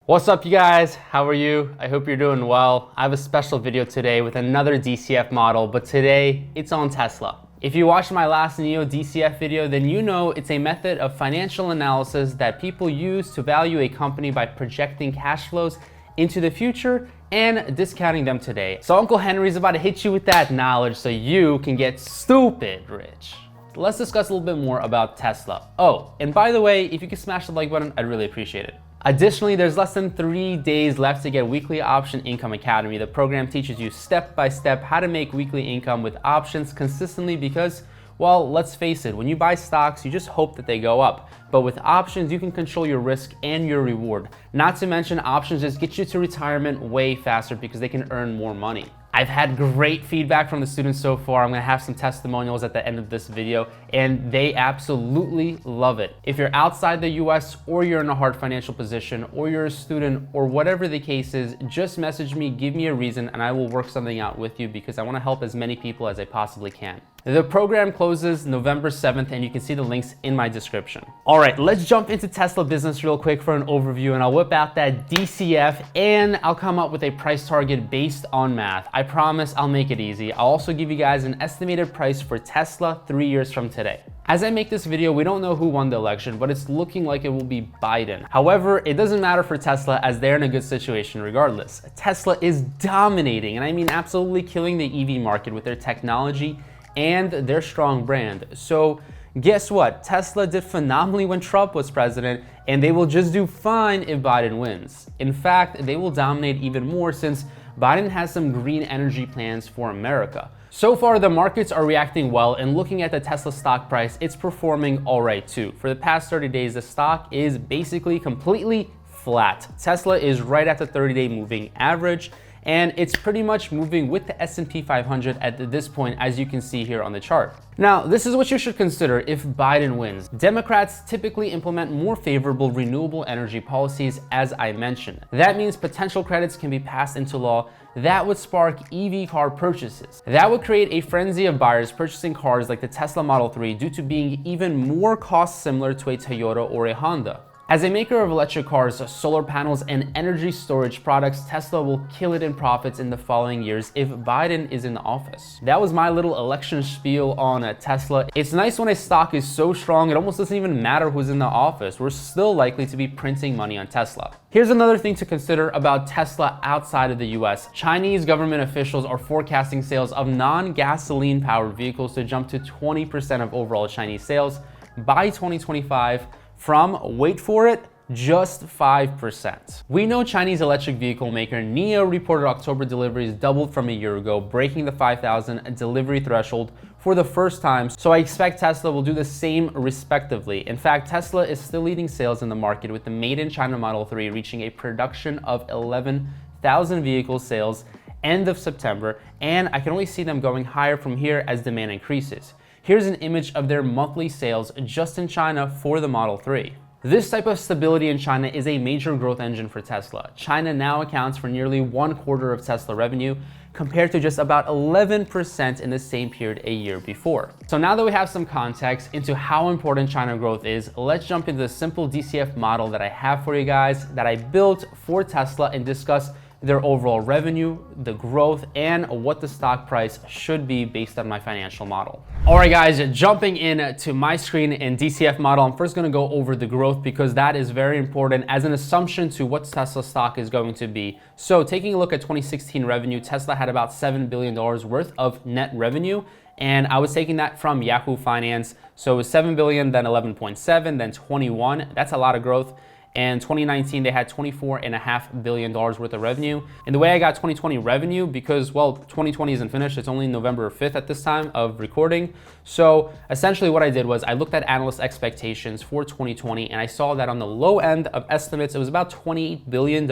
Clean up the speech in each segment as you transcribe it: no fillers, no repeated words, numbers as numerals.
What's up, you guys? How are you? I hope you're doing well. I have a special video today with another DCF model, but today it's on Tesla. If you watched my last NEO DCF video, then you know it's a method of financial analysis that people use to value a company by projecting cash flows into the future and discounting them today. So Uncle Henry's about to hit you with that knowledge so you can get stupid rich. Let's discuss a little bit more about Tesla. Oh, and by the way, if you could smash the like button, I'd really appreciate it. Additionally, there's less than 3 days left to get Weekly Option Income Academy. The program teaches you step by step how to make weekly income with options consistently because, well, let's face it, when you buy stocks, you just hope that they go up. But with options, you can control your risk and your reward. Not to mention, options just get you to retirement way faster because they can earn more money. I've had great feedback from the students so far. I'm gonna have some testimonials at the end of this video, and they absolutely love it. If you're outside the US or you're in a hard financial position or you're a student or whatever the case is, just message me, give me a reason, and I will work something out with you because I wanna help as many people as I possibly can. The program closes November 7th, and you can see the links in my description. All right, let's jump into Tesla business real quick for an overview, and I'll whip out that DCF, and I'll come up with a price target based on math. I promise I'll make it easy. I'll also give you guys an estimated price for Tesla 3 years from today. As I make this video, we don't know who won the election, but it's looking like it will be Biden. However, it doesn't matter for Tesla as they're in a good situation regardless. Tesla is dominating, and I mean absolutely killing the EV market with their technology and their strong brand. So guess what? Tesla did phenomenally when Trump was president, and they will just do fine if Biden wins. In fact, they will dominate even more since Biden has some green energy plans for America. So far, the markets are reacting well, and looking at the Tesla stock price, it's performing all right too. For the past 30 days, the stock is basically completely flat. Tesla is right at the 30-day moving average, and it's pretty much moving with the S&P 500 at this point, as you can see here on the chart. Now, this is what you should consider if Biden wins. Democrats typically implement more favorable renewable energy policies, as I mentioned. That means potential credits can be passed into law that would spark EV car purchases. That would create a frenzy of buyers purchasing cars like the Tesla Model 3 due to being even more cost similar to a Toyota or a Honda. As a maker of electric cars, solar panels, and energy storage products, Tesla will kill it in profits in the following years if Biden is in office. That was my little election spiel on Tesla. It's nice when a stock is so strong, it almost doesn't even matter who's in the office. We're still likely to be printing money on Tesla. Here's another thing to consider about Tesla outside of the US. Chinese government officials are forecasting sales of non-gasoline powered vehicles to jump to 20% of overall Chinese sales by 2025. From, wait for it, just 5%. We know Chinese electric vehicle maker NIO reported October deliveries doubled from a year ago, breaking the 5,000 delivery threshold for the first time, so I expect Tesla will do the same respectively. In fact, Tesla is still leading sales in the market with the Made in China Model 3 reaching a production of 11,000 vehicle sales end of September, and I can only see them going higher from here as demand increases. Here's an image of their monthly sales just in China for the Model 3. This type of stability in China is a major growth engine for Tesla. China now accounts for nearly 1/4 of Tesla revenue, compared to just about 11% in the same period a year before. So now that we have some context into how important China growth is, let's jump into the simple DCF model that I have for you guys that I built for Tesla and discuss their overall revenue, the growth, and what the stock price should be based on my financial model. All right, guys, jumping in to my screen in DCF model, I'm first gonna go over the growth because that is very important as an assumption to what Tesla stock is going to be. So taking a look at 2016 revenue, Tesla had about $7 billion worth of net revenue, and I was taking that from Yahoo Finance. So it was 7 billion, then 11.7, then 21. That's a lot of growth. And 2019, they had $24.5 billion worth of revenue. And the way I got 2020 revenue, because, well, 2020 isn't finished, it's only November 5th at this time of recording. So essentially what I did was I looked at analyst expectations for 2020, and I saw that on the low end of estimates, it was about $28 billion.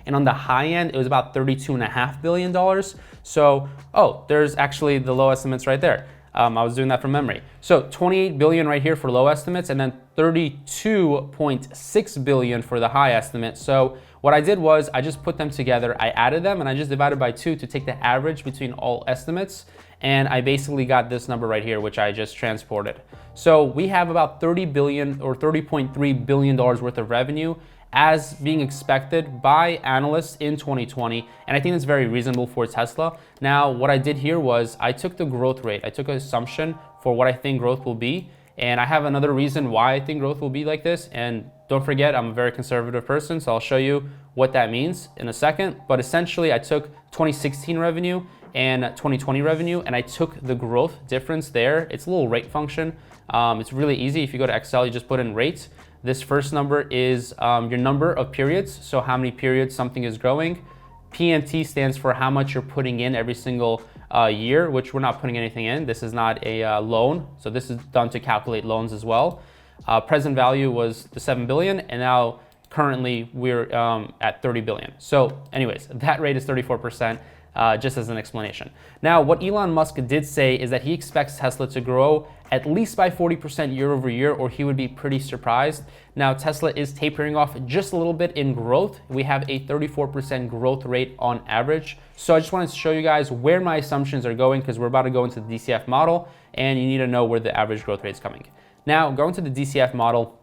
And on the high end, it was about $32.5 billion. So, oh, there's actually the low estimates right there. I was doing that from memory. So 28 billion right here for low estimates, and then 32.6 billion for the high estimate. So what I did was I just put them together, I added them, and I just divided by 2 to take the average between all estimates. And I basically got this number right here, which I just transported. So we have about 30 billion or $30.3 billion worth of revenue as being expected by analysts in 2020, and I think it's very reasonable for Tesla. Now, what I did here was I took the growth rate, I took an assumption for what I think growth will be, and I have another reason why I think growth will be like this, and don't forget, I'm a very conservative person, so I'll show you what that means in a second. But essentially, I took 2016 revenue and 2020 revenue, and I took the growth difference there. It's a little rate function. It's really easy. If you go to Excel, you just put in rates. This first number is your number of periods, so how many periods something is growing. PMT stands for how much you're putting in every single year, which we're not putting anything in. This is not a loan, so this is done to calculate loans as well. Present value was the 7 billion, and now currently we're at 30 billion. So anyways, that rate is 34%. Just as an explanation. Now, what Elon Musk did say is that he expects Tesla to grow at least by 40% year over year, or he would be pretty surprised. Now, Tesla is tapering off just a little bit in growth. We have a 34% growth rate on average. So I just wanted to show you guys where my assumptions are going, because we're about to go into the DCF model, and you need to know where the average growth rate is coming. Now, going to the DCF model,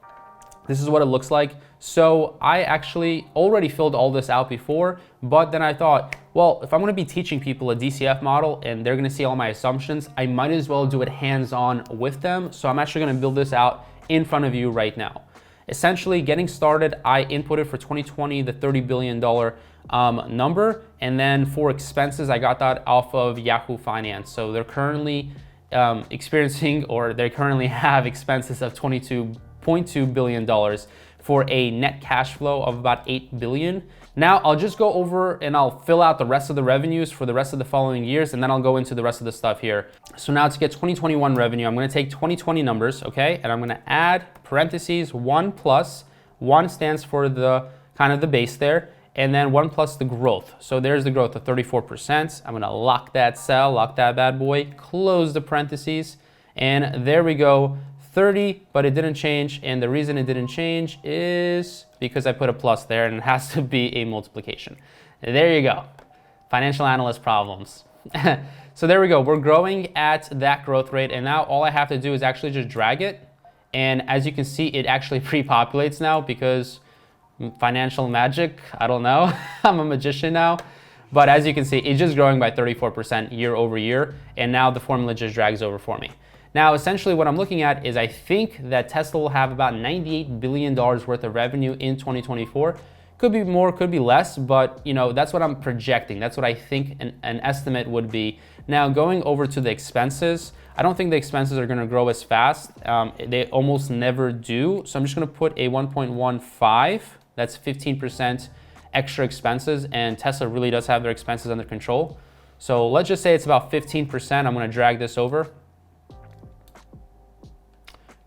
this is what it looks like. So I actually already filled all this out before, but then I thought, well, if I'm gonna be teaching people a DCF model and they're gonna see all my assumptions, I might as well do it hands-on with them. So I'm actually gonna build this out in front of you right now. Essentially, getting started, I inputted for 2020 the $30 billion number, and then for expenses, I got that off of Yahoo Finance. So they're currently experiencing, or they currently have expenses of $22.2 billion for a net cash flow of about 8 billion. Now I'll just go over and I'll fill out the rest of the revenues for the rest of the following years, and then I'll go into the rest of the stuff here. So now to get 2021 revenue, I'm gonna take 2020 numbers, okay? And I'm gonna add parentheses 1 plus, 1 stands for the kind of the base there, and then 1 plus the growth. So there's the growth of 34%. I'm gonna lock that cell, lock that bad boy, close the parentheses, and there we go. 30, but it didn't change, and the reason it didn't change is because I put a plus there, and it has to be a multiplication. There you go. Financial analyst problems. So there we go. We're growing at that growth rate, and now all I have to do is actually just drag it, and as you can see, it actually pre-populates now because financial magic, I don't know. I'm a magician now. But as you can see, it's just growing by 34% year over year, and now the formula just drags over for me. Now, essentially what I'm looking at is I think that Tesla will have about $98 billion worth of revenue in 2024. Could be more, could be less, but you know, that's what I'm projecting. That's what I think an estimate would be. Now, going over to the expenses, I don't think the expenses are gonna grow as fast. They almost never do. So I'm just gonna put a 1.15, that's 15% extra expenses, and Tesla really does have their expenses under control. So let's just say it's about 15%. I'm gonna drag this over.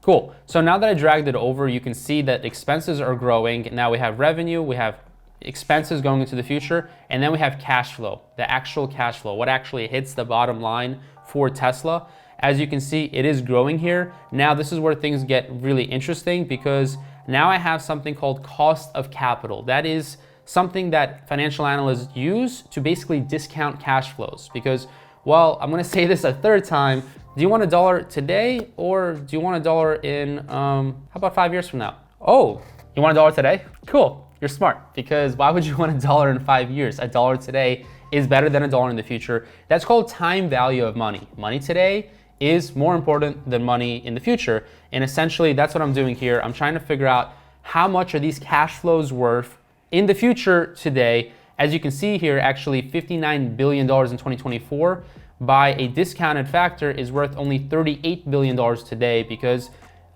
Cool. So now that I dragged it over, you can see that expenses are growing. Now we have revenue, we have expenses going into the future, and then we have cash flow, the actual cash flow, what actually hits the bottom line for Tesla. As you can see, it is growing here. Now this is where things get really interesting, because now I have something called cost of capital. That is something that financial analysts use to basically discount cash flows, because, well, I'm gonna say this a third time, do you want $1 today, or do you want $1 in, how about 5 years from now? Oh, you want $1 today? Cool, you're smart, because why would you want $1 in 5 years? $1 today is better than $1 in the future. That's called time value of money. Money today is more important than money in the future. And essentially that's what I'm doing here. I'm trying to figure out how much are these cash flows worth in the future today. As you can see here, actually $59 billion in 2024. By a discounted factor is worth only $38 billion today, because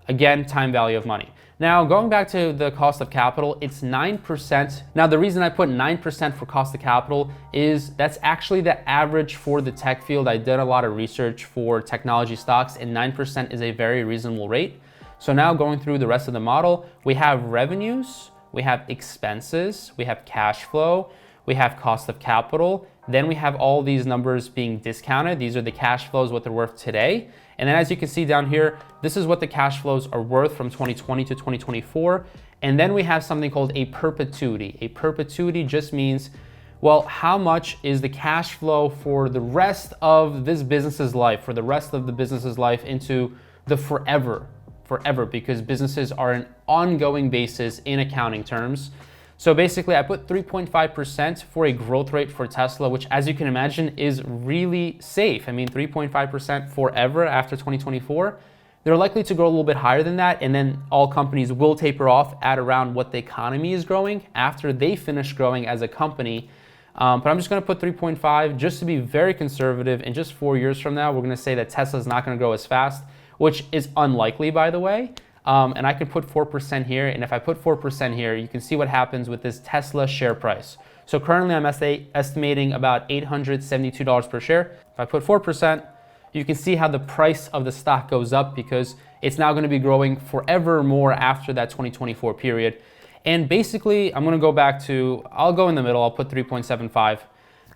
again, time value of money. Now, going back to the cost of capital, it's 9%. Now, the reason I put 9% for cost of capital is that's actually the average for the tech field. I did a lot of research for technology stocks, and 9% is a very reasonable rate. So now going through the rest of the model, we have revenues, we have expenses, we have cash flow, we have cost of capital. Then we have all these numbers being discounted. These are the cash flows, what they're worth today. And then as you can see down here, this is what the cash flows are worth from 2020 to 2024. And then we have something called a perpetuity. A perpetuity just means, well, how much is the cash flow for the rest of this business's life, for the rest of the business's life into the forever forever because businesses are an ongoing basis in accounting terms. So basically I put 3.5% for a growth rate for Tesla, which as you can imagine is really safe. I mean, 3.5% forever after 2024. They're likely to grow a little bit higher than that, and then all companies will taper off at around what the economy is growing after they finish growing as a company. But I'm just gonna put 3.5 just to be very conservative, and just 4 years from now, we're gonna say that Tesla's not gonna grow as fast, which is unlikely, by the way. And I can put 4% here, and if I put 4% here, you can see what happens with this Tesla share price. So currently I'm estimating about $872 per share. If I put 4%, you can see how the price of the stock goes up because it's now gonna be growing forever more after that 2024 period. And basically, I'm gonna go back to, I'll go in the middle, I'll put 3.75.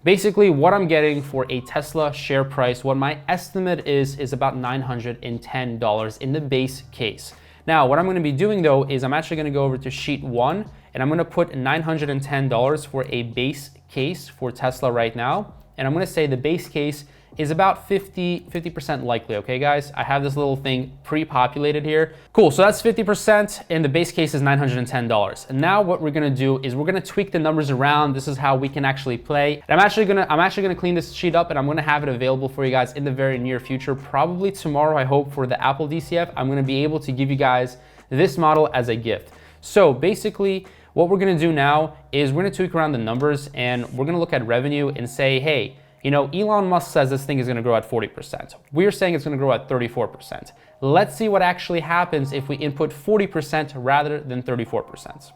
Basically, what I'm getting for a Tesla share price, what my estimate is about $910 in the base case. Now, what I'm gonna be doing though is I'm actually gonna go over to sheet 1 and I'm gonna put $910 for a base case for Tesla right now. And I'm gonna say the base case is about 50% likely, okay guys? I have this little thing pre-populated here. Cool, so that's 50% and the base case is $910. And now what we're gonna do is we're gonna tweak the numbers around. This is how we can actually play. And I'm actually gonna clean this sheet up and I'm gonna have it available for you guys in the very near future. Probably tomorrow, I hope, for the Apple DCF. I'm gonna be able to give you guys this model as a gift. So basically, what we're gonna do now is we're gonna tweak around the numbers and we're gonna look at revenue and say, hey, you know, Elon Musk says this thing is gonna grow at 40%. We're saying it's gonna grow at 34%. Let's see what actually happens if we input 40% rather than 34%.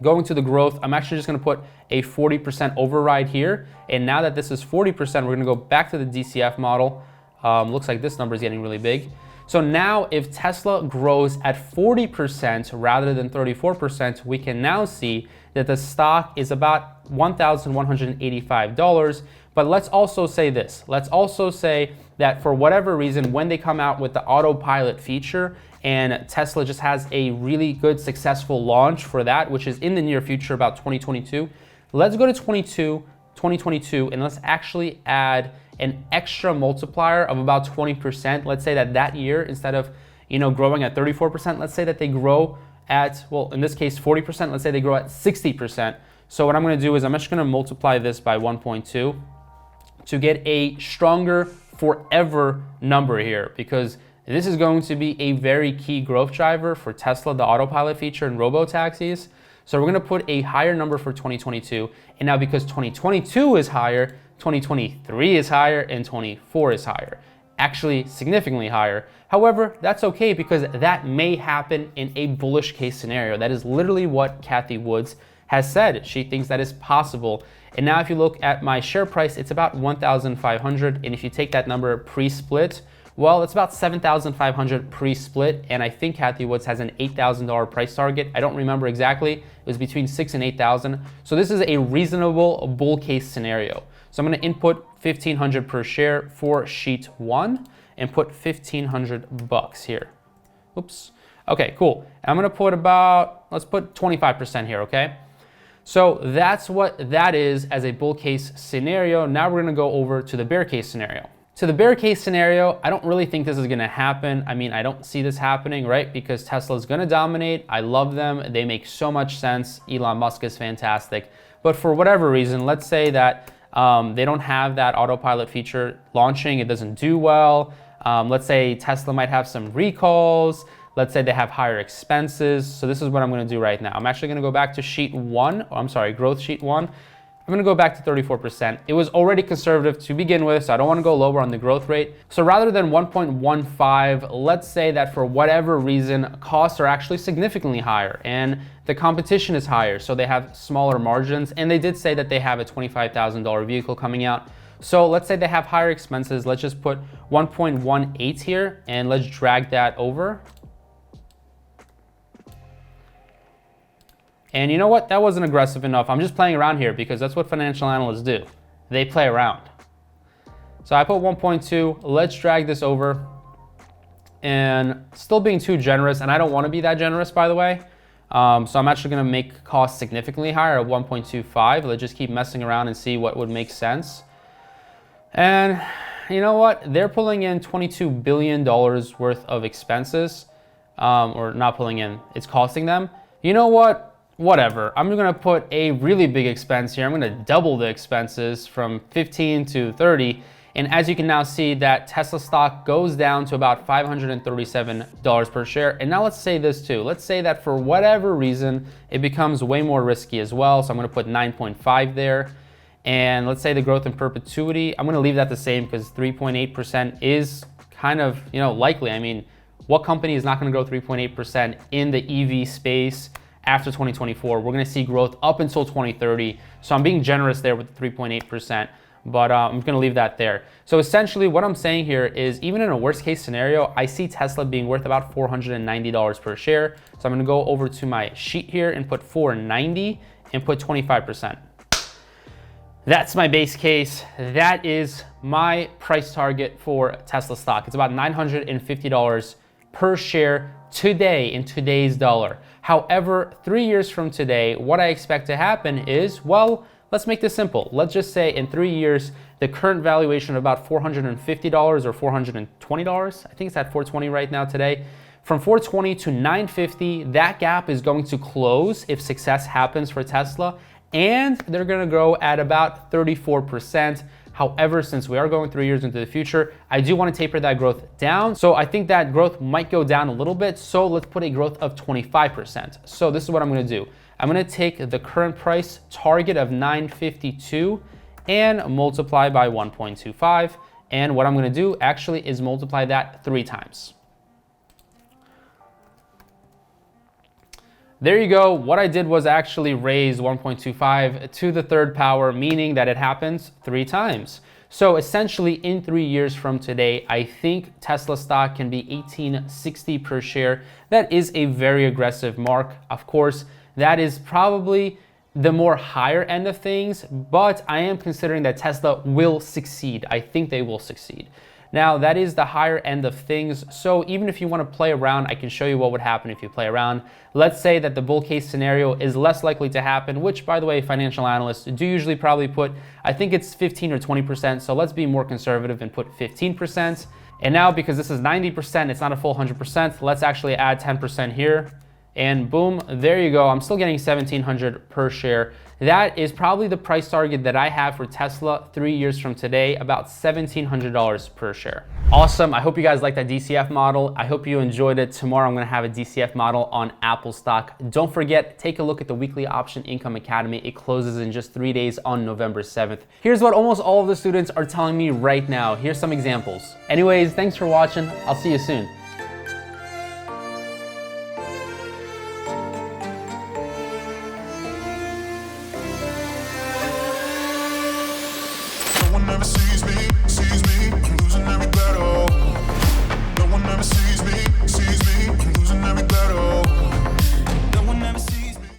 Going to the growth, I'm actually just gonna put a 40% override here. And now that this is 40%, we're gonna go back to the DCF model. Looks like this number is getting really big. So now if Tesla grows at 40% rather than 34%, we can now see that the stock is about $1,185. But let's also say this. Let's also say that for whatever reason, when they come out with the autopilot feature and Tesla just has a really good successful launch for that, which is in the near future, about 2022, let's go to 2022 and let's actually add an extra multiplier of about 20%. Let's say that year, instead of, you know, growing at 34%, let's say that they grow at, well, in this case, 40%. Let's say they grow at 60%. So what I'm gonna do is I'm just gonna multiply this by 1.2 to get a stronger forever number here, because this is going to be a very key growth driver for Tesla, the autopilot feature and robo-taxis. So we're gonna put a higher number for 2022. And now because 2022 is higher, 2023 is higher, and 24 is higher. Actually significantly higher. However, that's okay because that may happen in a bullish case scenario. That is literally what Cathie Woods has said. She thinks that is possible. And now if you look at my share price, it's about 1,500. And if you take that number pre-split, well, it's about 7,500 pre-split. And I think Cathie Woods has an $8,000 price target. I don't remember exactly. It was between 6,000 and 8,000. So this is a reasonable bull case scenario. So I'm gonna input 1,500 per share for sheet 1 and put 1,500 bucks here. Oops. Okay, cool. I'm gonna put about, let's put 25% here, okay? So that's what that is as a bull case scenario. Now we're gonna go over to the bear case scenario. To the bear case scenario, I don't really think this is gonna happen. I mean, I don't see this happening, right? Because Tesla's gonna dominate. I love them. They make so much sense. Elon Musk is fantastic. But for whatever reason, let's say that they don't have that autopilot feature launching. It doesn't do well. Let's say Tesla might have some recalls. Let's say they have higher expenses. So this is what I'm gonna do right now. I'm actually gonna go back to sheet 1, oh, I'm sorry, growth sheet 1. I'm gonna go back to 34%. It was already conservative to begin with, so I don't wanna go lower on the growth rate. So rather than 1.15, let's say that for whatever reason, costs are actually significantly higher and the competition is higher, so they have smaller margins. And they did say that they have a $25,000 vehicle coming out. So let's say they have higher expenses. Let's just put 1.18 here and let's drag that over. And you know what? That wasn't aggressive enough. I'm just playing around here because that's what financial analysts do. They play around. So I put 1.2. Let's drag this over. And still being too generous, and I don't want to be that generous, by the way. So I'm actually going to make costs significantly higher at 1.25. Let's just keep messing around and see what would make sense. And you know what? They're pulling in $22 billion worth of expenses. or not pulling in, it's costing them. You know what? Whatever. I'm gonna put a really big expense here. I'm gonna double the expenses from 15 to 30. And as you can now see, that Tesla stock goes down to about $537 per share. And now let's say this too. Let's say that for whatever reason, it becomes way more risky as well. So I'm gonna put 9.5 there. And let's say the growth in perpetuity, I'm gonna leave that the same because 3.8% is kind of, likely. I mean, what company is not gonna grow 3.8% in the EV space after 2024? We're gonna see growth up until 2030. So I'm being generous there with the 3.8%. But I'm gonna leave that there. So essentially what I'm saying here is even in a worst case scenario, I see Tesla being worth about $490 per share. So I'm gonna go over to my sheet here and put 490 and put 25%. That's my base case. That is my price target for Tesla stock. It's about $950 per share today in today's dollar. However, 3 years from today, what I expect to happen is, well, let's make this simple. Let's just say in 3 years, the current valuation of about $450 or $420, I think it's at $420 right now today. From $420 to $950, that gap is going to close if success happens for Tesla, and they're gonna grow at about 34%. However, since we are going 3 years into the future, I do want to taper that growth down. So I think that growth might go down a little bit. So let's put a growth of 25%. So this is what I'm going to do. I'm going to take the current price target of 952 and multiply by 1.25. And what I'm going to do actually is multiply that 3 times. There you go. What I did was actually raise 1.25 to the third power, meaning that it happens 3 times. So essentially in 3 years from today, I think Tesla stock can be $18.60 per share. That is a very aggressive mark. Of course, that is probably the more higher end of things, but I am considering that Tesla will succeed. I think they will succeed. Now, that is the higher end of things. So even if you want to play around, I can show you what would happen if you play around. Let's say that the bull case scenario is less likely to happen, which, by the way, financial analysts do usually probably put, I think it's 15 or 20%. So let's be more conservative and put 15%. And now, because this is 90%, it's not a full 100%, let's actually add 10% here. And boom, there you go. I'm still getting $1,700 per share. That is probably the price target that I have for Tesla 3 years from today, about $1,700 per share. Awesome. I hope you guys like that DCF model. I hope you enjoyed it. Tomorrow I'm going to have a DCF model on Apple stock. Don't forget, take a look at the weekly Option Income Academy. It closes in just 3 days on November 7th. Here's what almost all of the students are telling me right now. Here's some examples. Anyways, thanks for watching. I'll see you soon.